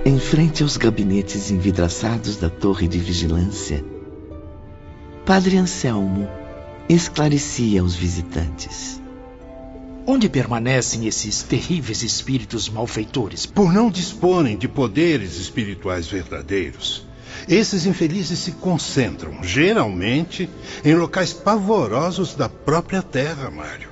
Em frente aos gabinetes envidraçados da torre de vigilância, Padre Anselmo esclarecia aos visitantes. Onde permanecem esses terríveis espíritos malfeitores? Por não disporem de poderes espirituais verdadeiros, esses infelizes se concentram, geralmente, em locais pavorosos da própria Terra, Mário.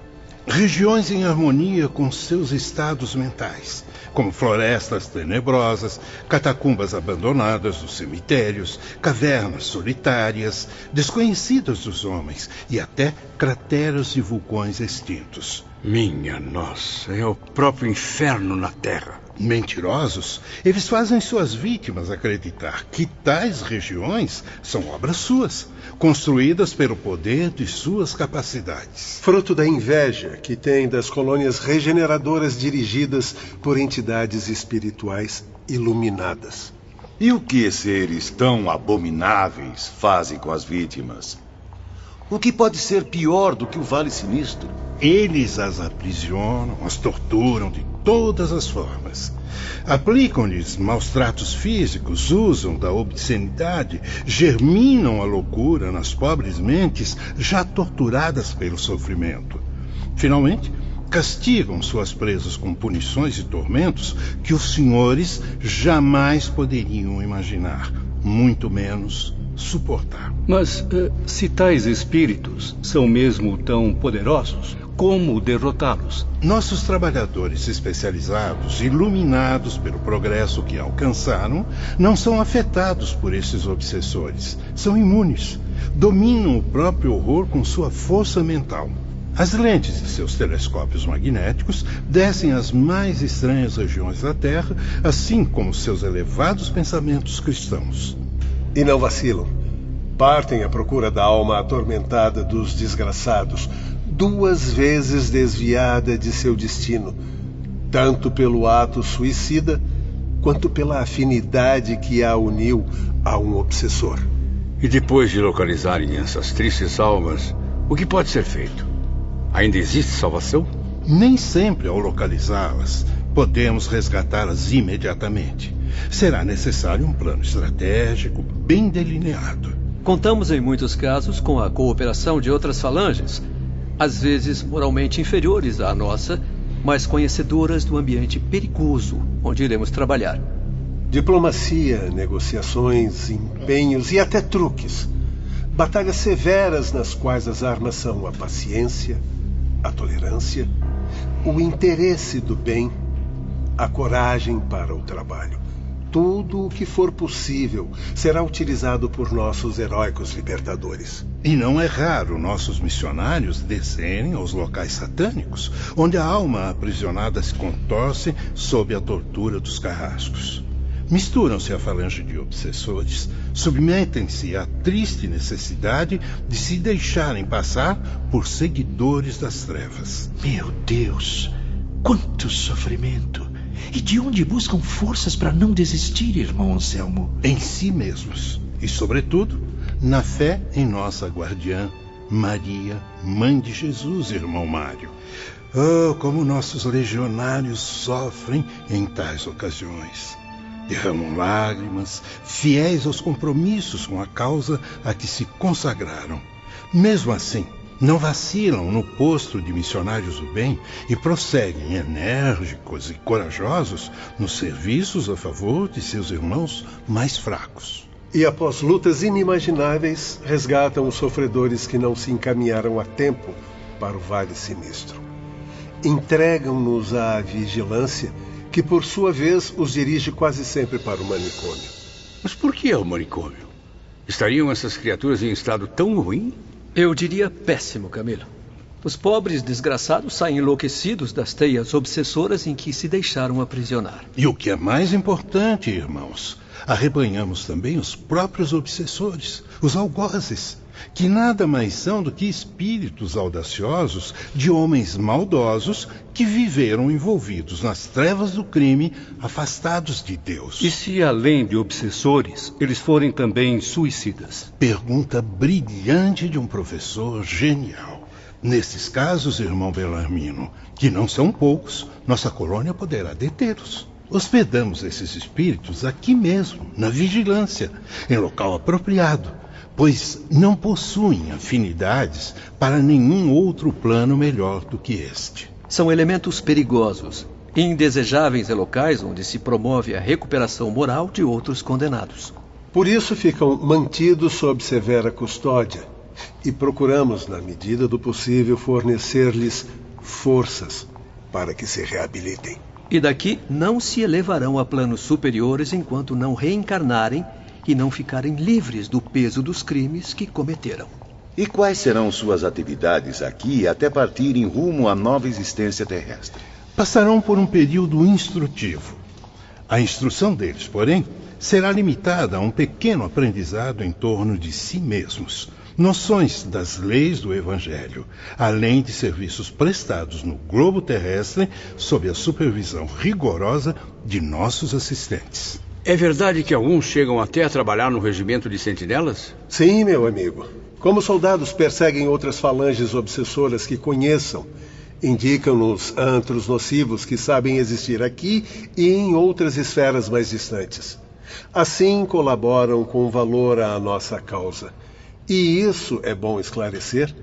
Regiões em harmonia com seus estados mentais, como florestas tenebrosas, catacumbas abandonadas dos cemitérios, cavernas solitárias, desconhecidas dos homens, e até crateras de vulcões extintos. Minha nossa, é o próprio inferno na Terra. Mentirosos, eles fazem suas vítimas acreditar que tais regiões são obras suas, construídas pelo poder de suas capacidades. Fruto da inveja que tem das colônias regeneradoras dirigidas por entidades espirituais iluminadas. E o que seres tão abomináveis fazem com as vítimas? O que pode ser pior do que o Vale Sinistro? Eles as aprisionam, as torturam de todas as formas. Aplicam-lhes maus tratos físicos, usam da obscenidade, germinam a loucura nas pobres mentes já torturadas pelo sofrimento. Finalmente, castigam suas presas com punições e tormentos que os senhores jamais poderiam imaginar, muito menos suportar. Mas se tais espíritos são mesmo tão poderosos, como derrotá-los? Nossos trabalhadores especializados, iluminados pelo progresso que alcançaram, não são afetados por esses obsessores. São imunes. Dominam o próprio horror com sua força mental. As lentes de seus telescópios magnéticos descem às mais estranhas regiões da Terra, assim como seus elevados pensamentos cristãos. E não vacilam. Partem à procura da alma atormentada dos desgraçados, 2 vezes desviada de seu destino, tanto pelo ato suicida, quanto pela afinidade que a uniu a um obsessor. E depois de localizarem essas tristes almas, o que pode ser feito? Ainda existe salvação? Nem sempre, ao localizá-las, podemos resgatá-las imediatamente. Será necessário um plano estratégico bem delineado. Contamos em muitos casos com a cooperação de outras falanges, às vezes moralmente inferiores à nossa, mas conhecedoras do ambiente perigoso onde iremos trabalhar. Diplomacia, negociações, empenhos e até truques. Batalhas severas nas quais as armas são a paciência, a tolerância, o interesse do bem, a coragem para o trabalho. Tudo o que for possível será utilizado por nossos heróicos libertadores. E não é raro nossos missionários descerem aos locais satânicos, onde a alma aprisionada se contorce sob a tortura dos carrascos. Misturam-se à falange de obsessores, submetem-se à triste necessidade de se deixarem passar por seguidores das trevas. Meu Deus, quanto sofrimento! E de onde buscam forças para não desistir, irmão Anselmo? Em si mesmos. E, sobretudo, na fé em nossa guardiã, Maria, Mãe de Jesus, irmão Mário. Oh, como nossos legionários sofrem em tais ocasiões. Derramam lágrimas, fiéis aos compromissos com a causa a que se consagraram. Mesmo assim, não vacilam no posto de missionários do bem e prosseguem enérgicos e corajosos nos serviços a favor de seus irmãos mais fracos. E após lutas inimagináveis, resgatam os sofredores que não se encaminharam a tempo para o Vale Sinistro. Entregam-nos à vigilância, que por sua vez os dirige quase sempre para o manicômio. Mas por que o manicômio? Estariam essas criaturas em estado tão ruim? Eu diria péssimo, Camilo. Os pobres desgraçados saem enlouquecidos das teias obsessoras em que se deixaram aprisionar. E o que é mais importante, irmãos, arrebanhamos também os próprios obsessores, os algozes, que nada mais são do que espíritos audaciosos de homens maldosos que viveram envolvidos nas trevas do crime, afastados de Deus. E se, além de obsessores, eles forem também suicidas? Pergunta brilhante de um professor genial. Nesses casos, irmão Belarmino, que não são poucos, nossa colônia poderá detê-los. hospedamos esses espíritos aqui mesmo, na vigilância, em local apropriado, pois não possuem afinidades para nenhum outro plano melhor do que este. São elementos perigosos, indesejáveis em locais onde se promove a recuperação moral de outros condenados. Por isso ficam mantidos sob severa custódia e procuramos, na medida do possível, fornecer-lhes forças para que se reabilitem. E daqui não se elevarão a planos superiores enquanto não reencarnarem e não ficarem livres do peso dos crimes que cometeram. E quais serão suas atividades aqui até partirem rumo à nova existência terrestre? Passarão por um período instrutivo. A instrução deles, porém, será limitada a um pequeno aprendizado em torno de si mesmos, noções das leis do Evangelho, além de serviços prestados no globo terrestre sob a supervisão rigorosa de nossos assistentes. É verdade que alguns chegam até a trabalhar no regimento de sentinelas? Sim, meu amigo. Como soldados perseguem outras falanges obsessoras que conheçam, indicam-nos antros nocivos que sabem existir aqui e em outras esferas mais distantes. Assim colaboram com valor à nossa causa. E isso, é bom esclarecer,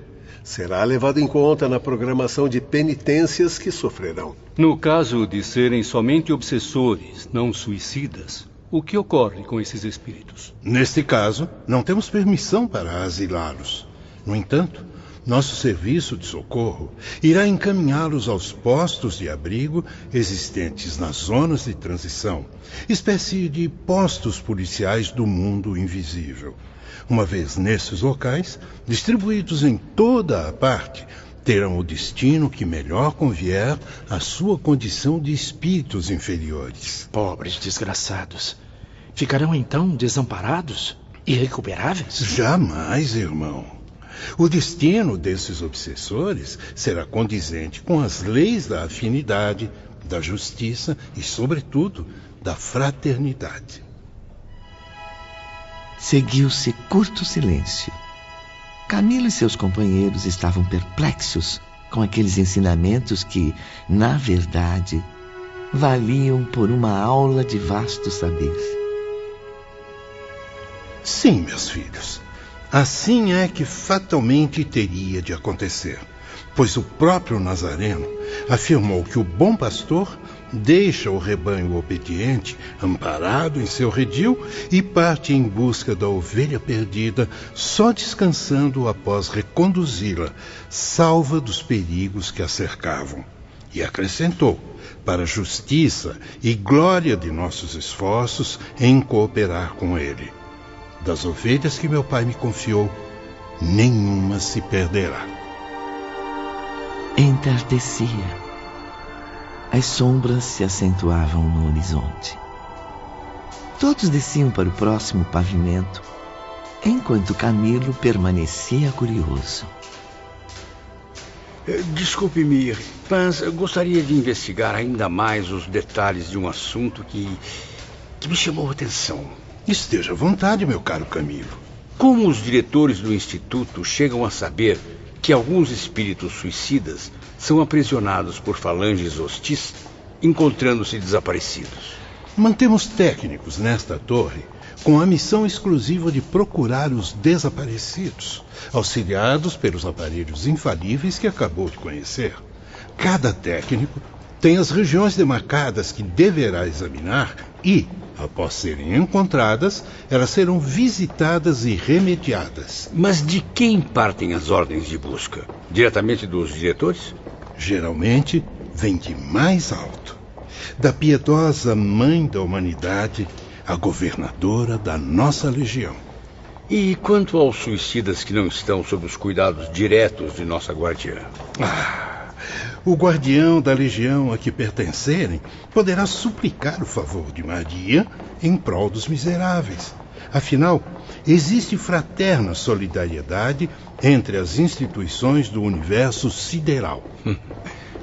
será levado em conta na programação de penitências que sofrerão. No caso de serem somente obsessores, não suicidas, o que ocorre com esses espíritos? Neste caso, não temos permissão para asilá-los. No entanto, nosso serviço de socorro irá encaminhá-los aos postos de abrigo existentes nas zonas de transição, espécie de postos policiais do mundo invisível. Uma vez nesses locais, distribuídos em toda a parte, terão o destino que melhor convier à sua condição de espíritos inferiores. Pobres desgraçados. Ficarão então desamparados? Irrecuperáveis? Jamais, irmão. O destino desses obsessores será condizente com as leis da afinidade, da justiça e, sobretudo, da fraternidade. Seguiu-se curto silêncio. Camilo e seus companheiros estavam perplexos com aqueles ensinamentos que, na verdade, valiam por uma aula de vasto saber. Sim, meus filhos. Assim é que fatalmente teria de acontecer, pois o próprio Nazareno afirmou que o bom pastor deixa o rebanho obediente amparado em seu redil e parte em busca da ovelha perdida, só descansando após reconduzi-la, salva dos perigos que a cercavam. E acrescentou, para a justiça e glória de nossos esforços em cooperar com ele: das ovelhas que meu pai me confiou, nenhuma se perderá. Entardecia. As sombras se acentuavam no horizonte. Todos desciam para o próximo pavimento, enquanto Camilo permanecia curioso. Desculpe-me, mas gostaria de investigar ainda mais os detalhes de um assunto que me chamou a atenção. Esteja à vontade, meu caro Camilo. Como os diretores do Instituto chegam a saber que alguns espíritos suicidas são aprisionados por falanges hostis, encontrando-se desaparecidos? Mantemos técnicos nesta torre com a missão exclusiva de procurar os desaparecidos, auxiliados pelos aparelhos infalíveis que acabou de conhecer. Cada técnico tem as regiões demarcadas que deverá examinar e, após serem encontradas, elas serão visitadas e remediadas. Mas de quem partem as ordens de busca? Diretamente dos diretores? Geralmente, vem de mais alto. Da piedosa mãe da humanidade, a governadora da nossa legião. E quanto aos suicidas que não estão sob os cuidados diretos de nossa guardiã? O guardião da legião a que pertencerem poderá suplicar o favor de Maria em prol dos miseráveis. Afinal, existe fraterna solidariedade entre as instituições do universo sideral.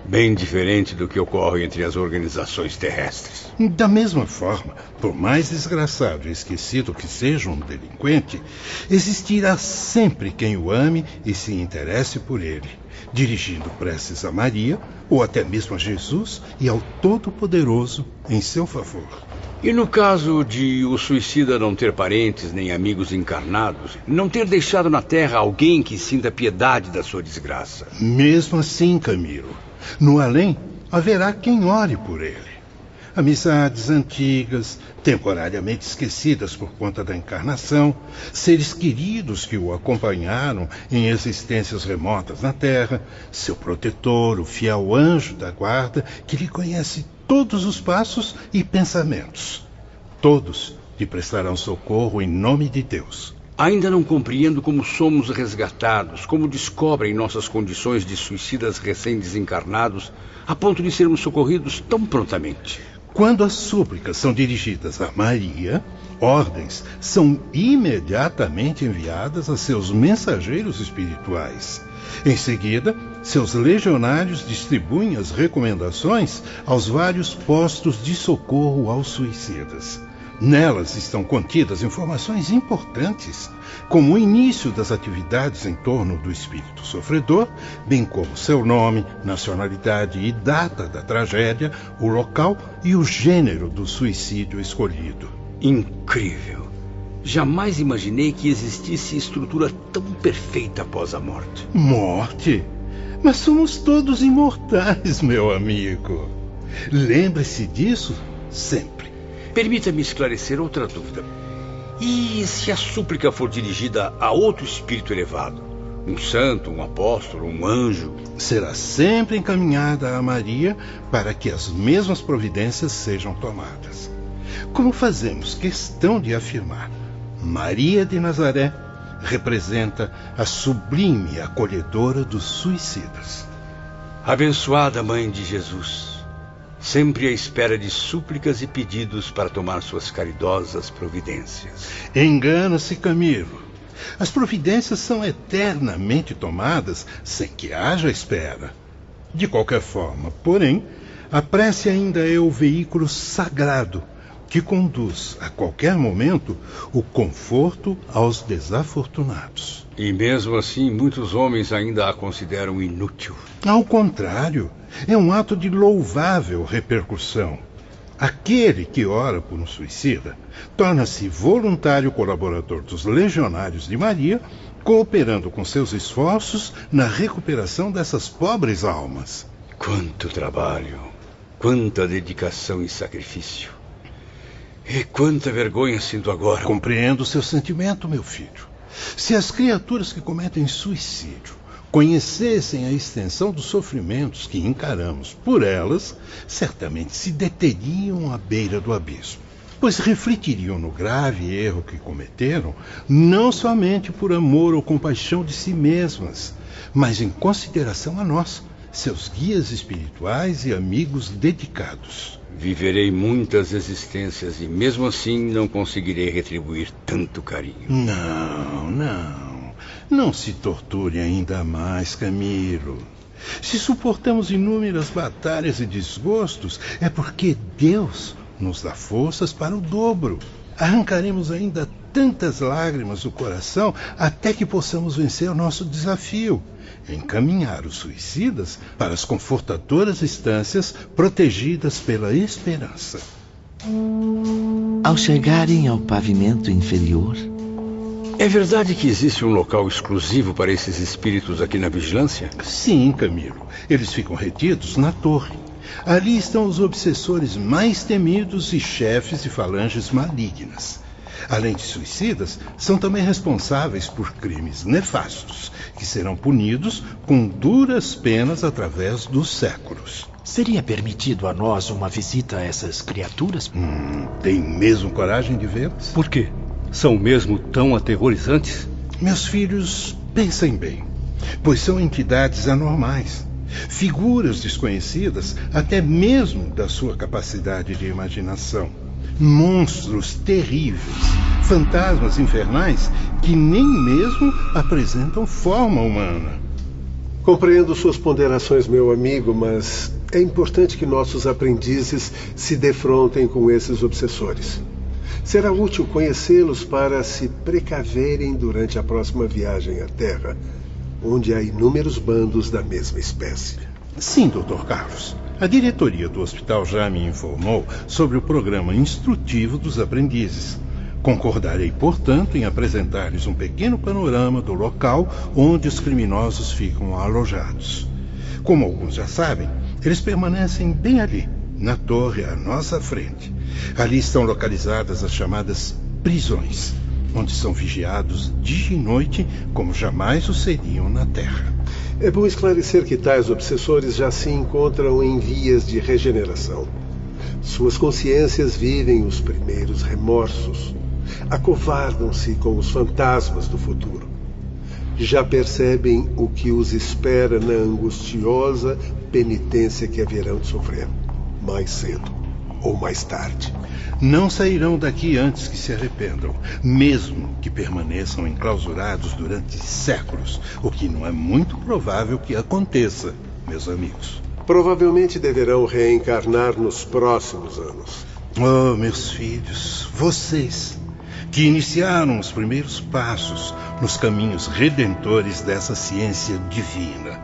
Bem diferente do que ocorre entre as organizações terrestres. Da mesma forma, por mais desgraçado e esquecido que seja um delinquente, existirá sempre quem o ame e se interesse por ele. dirigindo preces a Maria, ou até mesmo a Jesus e ao Todo-Poderoso em seu favor. E no caso de o suicida não ter parentes nem amigos encarnados, não ter deixado na Terra alguém que sinta piedade da sua desgraça? Mesmo assim, Camilo, no além haverá quem ore por ele. Amizades antigas, temporariamente esquecidas por conta da encarnação, seres queridos que o acompanharam em existências remotas na Terra, seu protetor, o fiel anjo da guarda, que lhe conhece todos os passos e pensamentos. Todos lhe prestarão socorro em nome de Deus. Ainda não compreendo como somos resgatados, como descobrem nossas condições de suicidas recém-desencarnados, a ponto de sermos socorridos tão prontamente. Quando as súplicas são dirigidas a Maria, ordens são imediatamente enviadas a seus mensageiros espirituais. Em seguida, seus legionários distribuem as recomendações aos vários postos de socorro aos suicidas. Nelas estão contidas informações importantes, como o início das atividades em torno do espírito sofredor, bem como seu nome, nacionalidade e data da tragédia, o local e o gênero do suicídio escolhido. Incrível! Jamais imaginei que existisse estrutura tão perfeita após a morte. Morte? Mas somos todos imortais, meu amigo. Lembre-se disso sempre. Permita-me esclarecer outra dúvida. E se a súplica for dirigida a outro espírito elevado? Um santo, um apóstolo, um anjo? Será sempre encaminhada a Maria para que as mesmas providências sejam tomadas. Como fazemos questão de afirmar, Maria de Nazaré representa a sublime acolhedora dos suicidas. Abençoada Mãe de Jesus, sempre à espera de súplicas e pedidos para tomar suas caridosas providências. Engana-se, Camilo. As providências são eternamente tomadas sem que haja espera. De qualquer forma, porém, a prece ainda é o veículo sagrado que conduz, a qualquer momento, o conforto aos desafortunados. E mesmo assim, muitos homens ainda a consideram inútil. Ao contrário, é um ato de louvável repercussão. Aquele que ora por um suicida torna-se voluntário colaborador dos legionários de Maria, cooperando com seus esforços na recuperação dessas pobres almas. Quanto trabalho, quanta dedicação e sacrifício. E quanta vergonha sinto agora. Compreendo o seu sentimento, meu filho. Se as criaturas que cometem suicídio conhecessem a extensão dos sofrimentos que encaramos por elas, certamente se deteriam à beira do abismo, pois refletiriam no grave erro que cometeram, não somente por amor ou compaixão de si mesmas, mas em consideração a nós, seus guias espirituais e amigos dedicados. Viverei muitas existências e mesmo assim não conseguirei retribuir tanto carinho. Não se torture ainda mais, Camilo. Se suportamos inúmeras batalhas e desgostos, é porque Deus nos dá forças para o dobro. Arrancaremos ainda tantas lágrimas do coração até que possamos vencer o nosso desafio: encaminhar os suicidas para as confortadoras estâncias protegidas pela esperança. Ao chegarem ao pavimento inferior... É verdade que existe um local exclusivo para esses espíritos aqui na vigilância? Sim, Camilo. Eles ficam retidos na torre. Ali estão os obsessores mais temidos e chefes de falanges malignas. Além de suicidas, são também responsáveis por crimes nefastos, que serão punidos com duras penas através dos séculos. Seria permitido a nós uma visita a essas criaturas? Tem mesmo coragem de vê-las? Por quê? São mesmo tão aterrorizantes? Meus filhos, pensem bem, pois são entidades anormais, figuras desconhecidas até mesmo da sua capacidade de imaginação. Monstros terríveis, fantasmas infernais que nem mesmo apresentam forma humana. Compreendo suas ponderações, meu amigo, mas é importante que nossos aprendizes se defrontem com esses obsessores. Será útil conhecê-los para se precaverem durante a próxima viagem à Terra. onde há inúmeros bandos da mesma espécie. Sim, Dr. Carlos. A diretoria do hospital já me informou sobre o programa instrutivo dos aprendizes. Concordarei, portanto, em apresentar-lhes um pequeno panorama do local onde os criminosos ficam alojados. Como alguns já sabem, eles permanecem bem ali, na torre à nossa frente. Ali estão localizadas as chamadas prisões, onde são vigiados dia e noite como jamais o seriam na Terra. É bom esclarecer que tais obsessores já se encontram em vias de regeneração. Suas consciências vivem os primeiros remorsos. Acovardam-se com os fantasmas do futuro. Já percebem o que os espera na angustiosa penitência que haverão de sofrer, mais cedo ou mais tarde. Não sairão daqui antes que se arrependam, mesmo que permaneçam enclausurados durante séculos, o que não é muito provável que aconteça, meus amigos. Provavelmente deverão reencarnar nos próximos anos. Oh, meus filhos, vocês que iniciaram os primeiros passos nos caminhos redentores dessa ciência divina.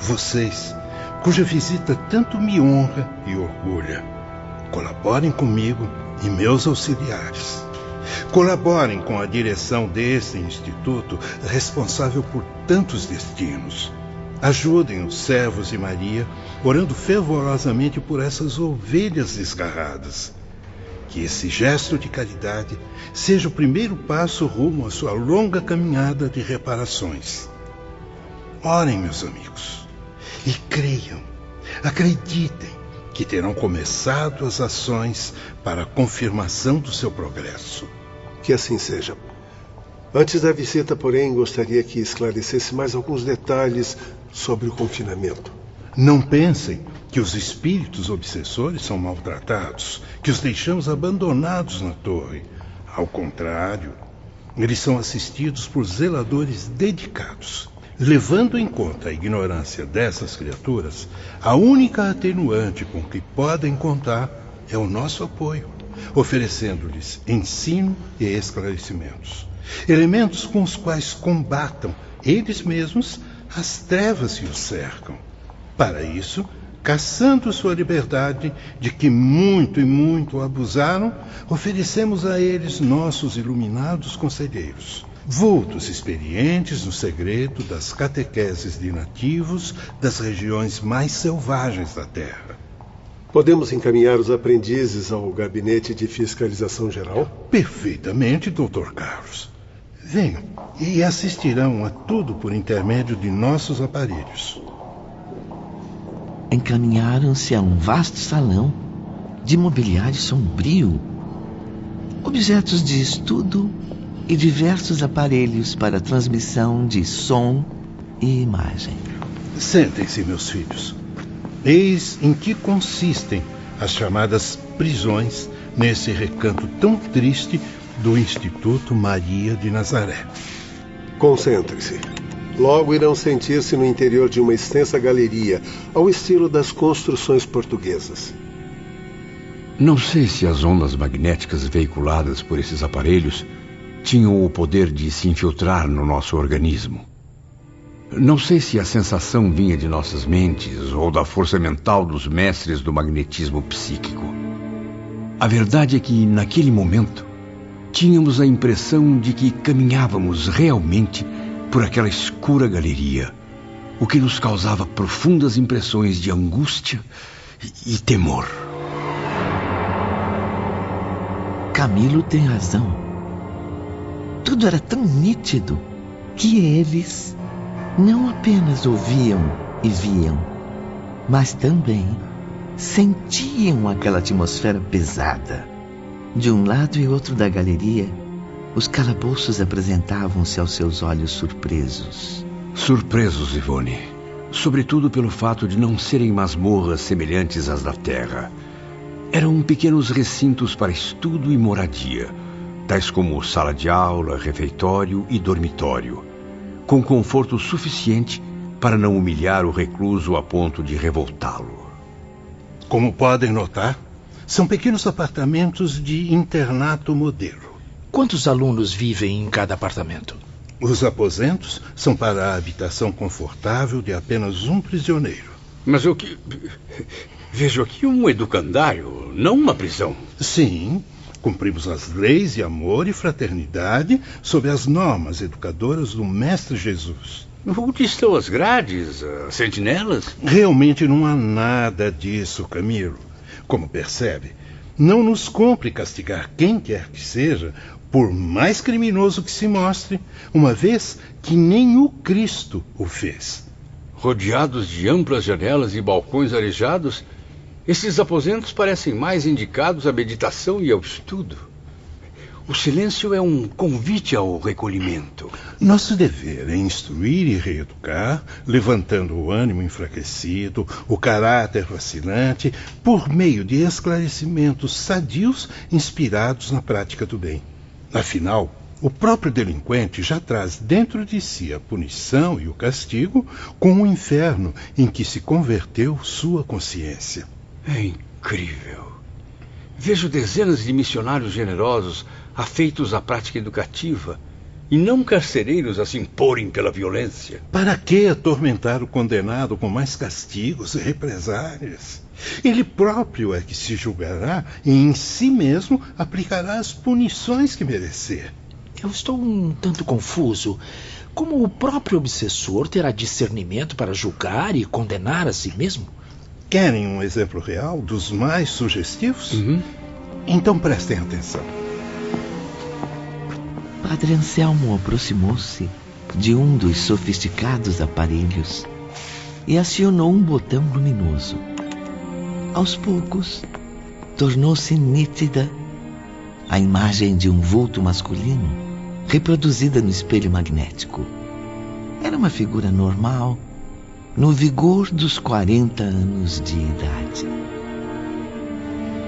Vocês, cuja visita tanto me honra e orgulha. Colaborem comigo e meus auxiliares. Colaborem com a direção desse instituto responsável por tantos destinos. Ajudem os servos de Maria, orando fervorosamente por essas ovelhas desgarradas. Que esse gesto de caridade seja o primeiro passo rumo à sua longa caminhada de reparações. Orem, meus amigos, e creiam, acreditem que terão começado as ações para a confirmação do seu progresso. Que assim seja. Antes da visita, porém, gostaria que esclarecesse mais alguns detalhes sobre o confinamento. Não pensem que os espíritos obsessores são maltratados, que os deixamos abandonados na torre. Ao contrário, eles são assistidos por zeladores dedicados. Levando em conta a ignorância dessas criaturas, a única atenuante com que podem contar é o nosso apoio, oferecendo-lhes ensino e esclarecimentos. Elementos com os quais combatam, eles mesmos, as trevas que os cercam. Para isso, caçando sua liberdade, de que muito e muito abusaram, oferecemos a eles nossos iluminados conselheiros, vultos experientes no segredo das catequeses de nativos das regiões mais selvagens da Terra. Podemos encaminhar os aprendizes ao gabinete de fiscalização geral? Perfeitamente, Dr. Carlos. Venham e assistirão a tudo por intermédio de nossos aparelhos. Encaminharam-se a um vasto salão de mobiliário sombrio, objetos de estudo e diversos aparelhos para transmissão de som e imagem. Sentem-se, meus filhos. Eis em que consistem as chamadas prisões nesse recanto tão triste do Instituto Maria de Nazaré. Concentre-se. Logo irão sentir-se no interior de uma extensa galeria, ao estilo das construções portuguesas. Não sei se as ondas magnéticas veiculadas por esses aparelhos tinham o poder de se infiltrar no nosso organismo. Não sei se a sensação vinha de nossas mentes ou da força mental dos mestres do magnetismo psíquico. A verdade é que, naquele momento, tínhamos a impressão de que caminhávamos realmente por aquela escura galeria, o que nos causava profundas impressões de angústia e temor. Camilo tem razão. Tudo era tão nítido que eles não apenas ouviam e viam, mas também sentiam aquela atmosfera pesada. De um lado e outro da galeria, os calabouços apresentavam-se aos seus olhos surpresos. Surpresos, Ivone. Sobretudo pelo fato de não serem masmorras semelhantes às da Terra. Eram pequenos recintos para estudo e moradia, tais como sala de aula, refeitório e dormitório, com conforto suficiente para não humilhar o recluso a ponto de revoltá-lo. Como podem notar, são pequenos apartamentos de internato modelo. Quantos alunos vivem em cada apartamento? Os aposentos são para a habitação confortável de apenas um prisioneiro. Mas o que... Vejo aqui um educandário, não uma prisão. Sim, cumprimos as leis de amor e fraternidade sob as normas educadoras do Mestre Jesus. Onde estão as grades, as sentinelas? Realmente não há nada disso, Camilo. Como percebe, não nos cumpre castigar quem quer que seja, por mais criminoso que se mostre, uma vez que nem o Cristo o fez. Rodeados de amplas janelas e balcões arejados, esses aposentos parecem mais indicados à meditação e ao estudo. O silêncio é um convite ao recolhimento. Nosso dever é instruir e reeducar, levantando o ânimo enfraquecido, o caráter vacilante, por meio de esclarecimentos sadios inspirados na prática do bem. Afinal, o próprio delinquente já traz dentro de si a punição e o castigo com o inferno em que se converteu sua consciência. É incrível. Vejo dezenas de missionários generosos afeitos à prática educativa e não carcereiros a se imporem pela violência. Para que atormentar o condenado com mais castigos e represálias? Ele próprio é que se julgará e em si mesmo aplicará as punições que merecer. Eu estou um tanto confuso. Como o próprio obsessor terá discernimento para julgar e condenar a si mesmo? Querem um exemplo real dos mais sugestivos? Então prestem atenção. Padre Anselmo aproximou-se de um dos sofisticados aparelhos e acionou um botão luminoso. Aos poucos, tornou-se nítida a imagem de um vulto masculino reproduzida no espelho magnético. Era uma figura normal, no vigor dos 40 anos de idade.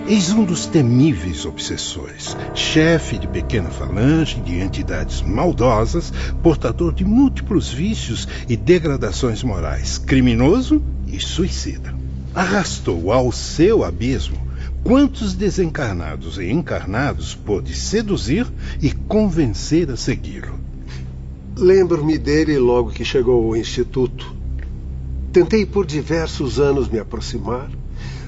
Eis um dos temíveis obsessores, chefe de pequena falange de entidades maldosas, portador de múltiplos vícios e degradações morais, criminoso e suicida. Arrastou ao seu abismo quantos desencarnados e encarnados pôde seduzir e convencer a segui-lo. Lembro-me dele logo que chegou ao Instituto. Tentei por diversos anos me aproximar,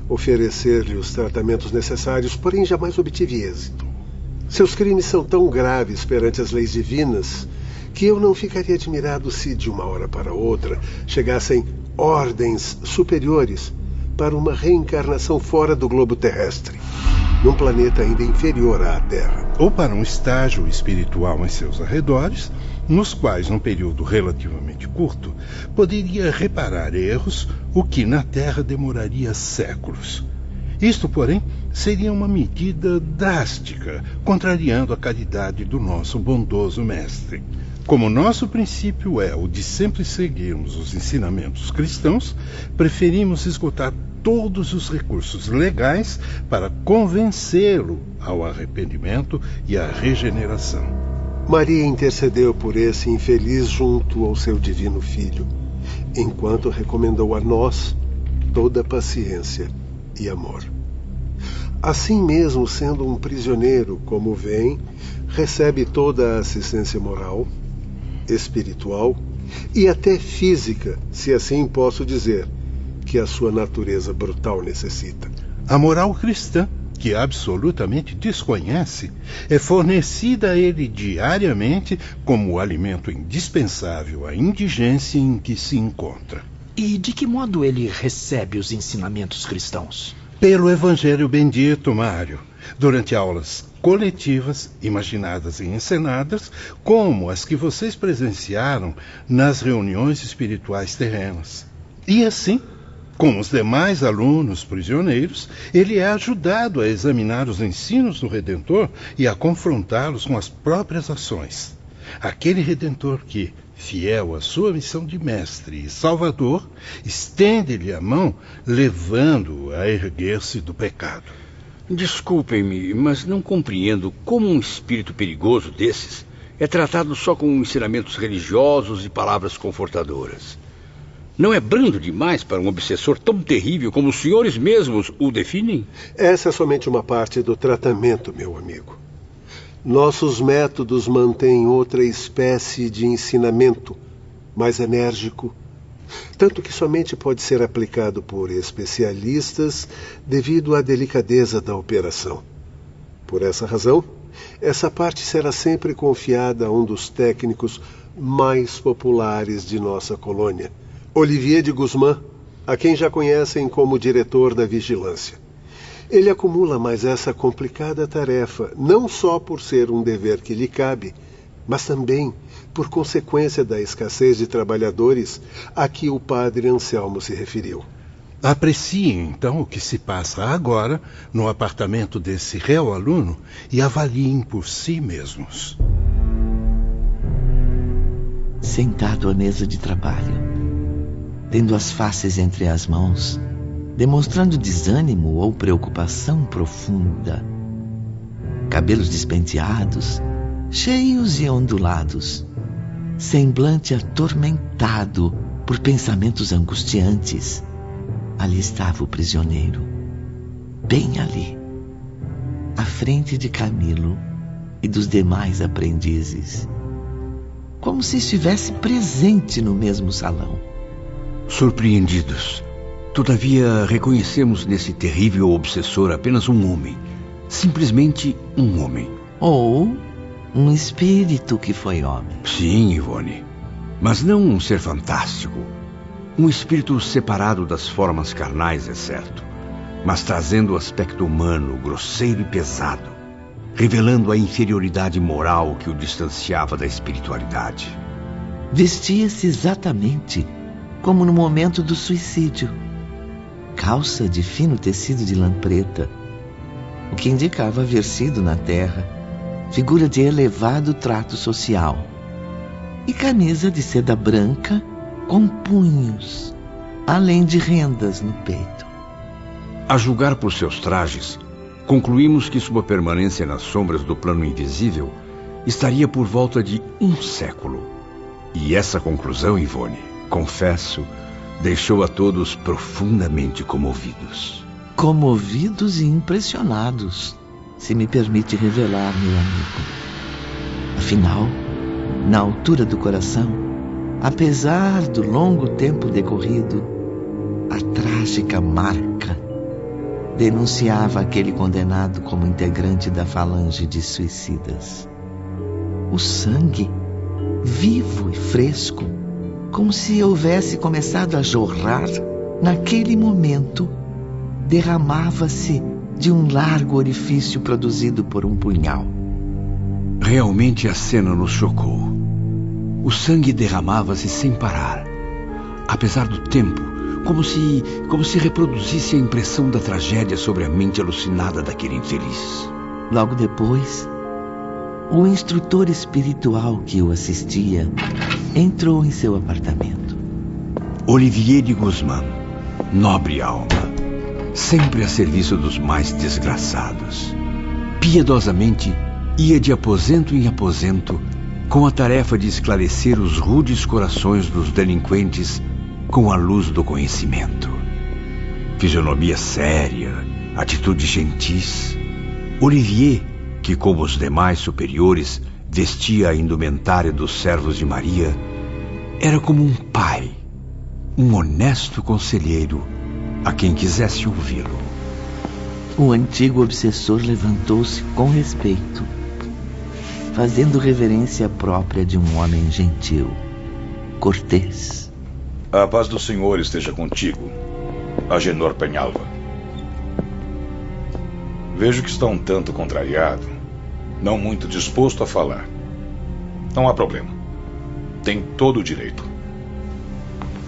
oferecer-lhe os tratamentos necessários, porém jamais obtive êxito. Seus crimes são tão graves perante as leis divinas que eu não ficaria admirado se, de uma hora para outra, chegassem ordens superiores para uma reencarnação fora do globo terrestre, num planeta ainda inferior à Terra. Ou para um estágio espiritual em seus arredores, nos quais, num período relativamente curto, poderia reparar erros, o que na Terra demoraria séculos. Isto, porém, seria uma medida drástica, contrariando a caridade do nosso bondoso mestre. Como nosso princípio é o de sempre seguirmos os ensinamentos cristãos, preferimos esgotar todos os recursos legais para convencê-lo ao arrependimento e à regeneração. Maria intercedeu por esse infeliz junto ao seu divino Filho, enquanto recomendou a nós toda paciência e amor. Assim mesmo, sendo um prisioneiro, como vem, recebe toda a assistência moral, espiritual e até física, se assim posso dizer, que a sua natureza brutal necessita. A moral cristã, que absolutamente desconhece, é fornecida a ele diariamente como alimento indispensável à indigência em que se encontra. E de que modo ele recebe os ensinamentos cristãos? Pelo Evangelho bendito, Mário, durante aulas coletivas, imaginadas e encenadas, como as que vocês presenciaram nas reuniões espirituais terrenas. E assim, como os demais alunos prisioneiros, ele é ajudado a examinar os ensinos do Redentor e a confrontá-los com as próprias ações. Aquele Redentor que, fiel à sua missão de mestre e salvador, estende-lhe a mão, levando-o a erguer-se do pecado. Desculpem-me, mas não compreendo como um espírito perigoso desses é tratado só com ensinamentos religiosos e palavras confortadoras. Não é brando demais para um obsessor tão terrível como os senhores mesmos o definem? Essa é somente uma parte do tratamento, meu amigo. Nossos métodos mantêm outra espécie de ensinamento, mais enérgico, tanto que somente pode ser aplicado por especialistas devido à delicadeza da operação. Por essa razão, essa parte será sempre confiada a um dos técnicos mais populares de nossa colônia, Olivier de Guzmán, a quem já conhecem como diretor da vigilância. Ele acumula mais essa complicada tarefa, não só por ser um dever que lhe cabe, mas também por consequência da escassez de trabalhadores a que o padre Anselmo se referiu. Apreciem, então, o que se passa agora no apartamento desse réu aluno e avaliem por si mesmos. Sentado à mesa de trabalho, tendo as faces entre as mãos, demonstrando desânimo ou preocupação profunda, cabelos despenteados, cheios e ondulados, semblante atormentado por pensamentos angustiantes, ali estava o prisioneiro, bem ali, à frente de Camilo e dos demais aprendizes, como se estivesse presente no mesmo salão. Surpreendidos, todavia reconhecemos nesse terrível obsessor apenas um homem, simplesmente um homem. Ou um espírito que foi homem. Sim, Ivone, mas não um ser fantástico. Um espírito separado das formas carnais, é certo, mas trazendo o aspecto humano, grosseiro e pesado, revelando a inferioridade moral que o distanciava da espiritualidade. Vestia-se exatamente como no momento do suicídio. Calça de fino tecido de lã preta, o que indicava haver sido na terra figura de elevado trato social, e camisa de seda branca com punhos, além de rendas no peito. A julgar por seus trajes, concluímos que sua permanência nas sombras do plano invisível estaria por volta de 1 século. E essa conclusão, Ivone, confesso, deixou a todos profundamente comovidos. Comovidos e impressionados, se me permite revelar, meu amigo. Afinal, na altura do coração, apesar do longo tempo decorrido, a trágica marca denunciava aquele condenado como integrante da falange de suicidas. O sangue, vivo e fresco, como se houvesse começado a jorrar, naquele momento, derramava-se de um largo orifício produzido por um punhal. Realmente a cena nos chocou. O sangue derramava-se sem parar, apesar do tempo, como se reproduzisse a impressão da tragédia sobre a mente alucinada daquele infeliz. Logo depois, o instrutor espiritual que o assistia entrou em seu apartamento. Olivier de Guzmán, nobre alma, sempre a serviço dos mais desgraçados, piedosamente ia de aposento em aposento com a tarefa de esclarecer os rudes corações dos delinquentes com a luz do conhecimento. Fisionomia séria, atitudes gentis, Olivier, que como os demais superiores vestia a indumentária dos servos de Maria, era como um pai, um honesto conselheiro a quem quisesse ouvi-lo. O antigo obsessor levantou-se com respeito, fazendo reverência própria de um homem gentil, cortês. A paz do Senhor esteja contigo, Agenor Penhalva. Vejo que está um tanto contrariado, não muito disposto a falar. Não há problema. Tem todo o direito.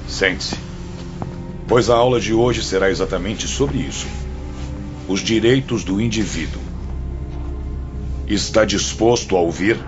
Sente-se, pois a aula de hoje será exatamente sobre isso. Os direitos do indivíduo. Está disposto a ouvir?